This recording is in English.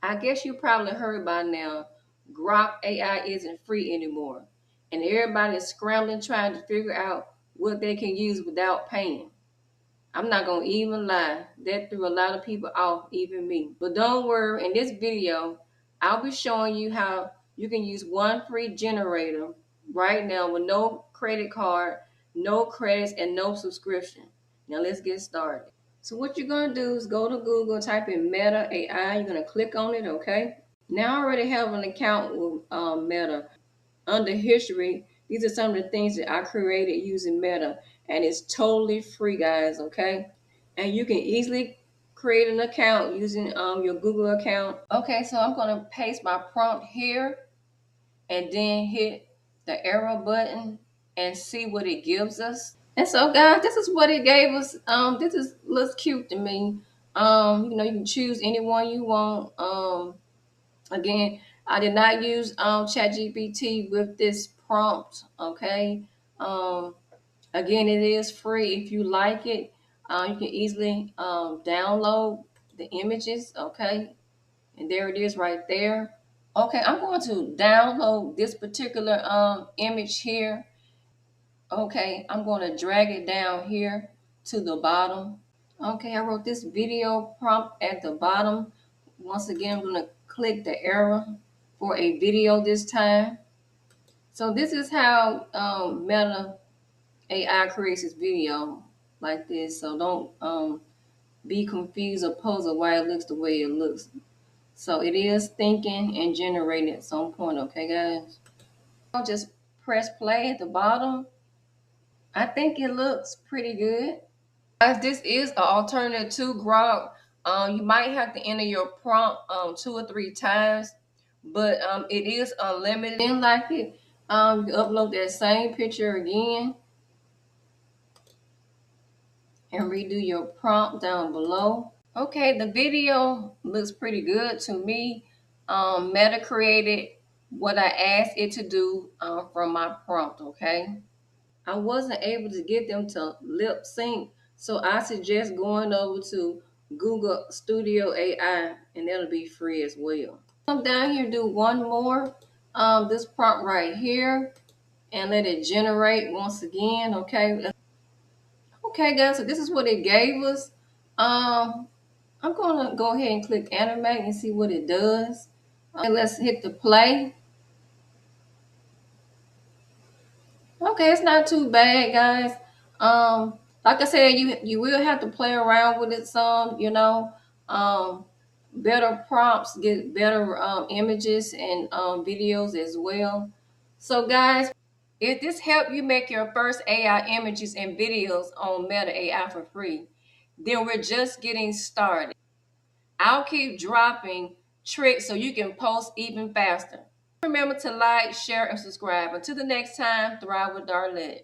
I guess you probably heard by now, Grok AI isn't free anymore. And everybody is scrambling trying to figure out what they can use without paying. I'm not gonna even lie, that threw a lot of people off, even me. But don't worry, in this video, I'll be showing you how you can use one free generator right now with no credit card, no credits, and no subscription. Now let's get started. So what you're gonna do is go to Google, type in Meta AI, you're gonna click on it, okay? Now I already have an account with Meta. Under history, these are some of the things that I created using Meta, and it's totally free, guys, okay? And you can easily create an account using your Google account. Okay, so I'm going to paste my prompt here and then hit the arrow button and see what it gives us. And so, guys, this is what it gave us. This is looks cute to me. You can choose anyone you want. Again, I did not use ChatGPT with this prompt. Okay. Um, again, it is free. If you like it, you can easily download the images. Okay, and there it is right there. Okay, I'm going to download this particular image here. Okay, I'm going to drag it down here to the bottom. Okay, I wrote this video prompt at the bottom. Once again, I'm going to click the arrow for a video this time. So this is how Meta AI creates this video like this. So don't be confused or puzzled why it looks the way it looks. So it is thinking and generating at some point, okay guys? I'll just press play at the bottom. I think it looks pretty good. Guys, this is an alternative to Grok. You might have to enter your prompt 2 or 3 times, but it is unlimited. And like it, you upload that same picture again and redo your prompt down below. Okay, the video looks pretty good to me. Meta created what I asked it to do from my prompt, okay? I wasn't able to get them to lip sync, so I suggest going over to Google Studio AI, and that'll be free as well. Come down here, do one more, this prompt right here, and let it generate once again. Okay, guys. So this is what it gave us. I'm gonna go ahead and click animate and see what it does. Okay, let's hit the play. Okay, it's not too bad, guys. Like I said, you will have to play around with it some, Um, better prompts get better images and videos as well. So, guys, if this helped you make your first AI images and videos on Meta AI for free, then we're just getting started. I'll keep dropping tricks so you can post even faster. Remember to like, share, and subscribe. Until the next time, thrive with Darlett.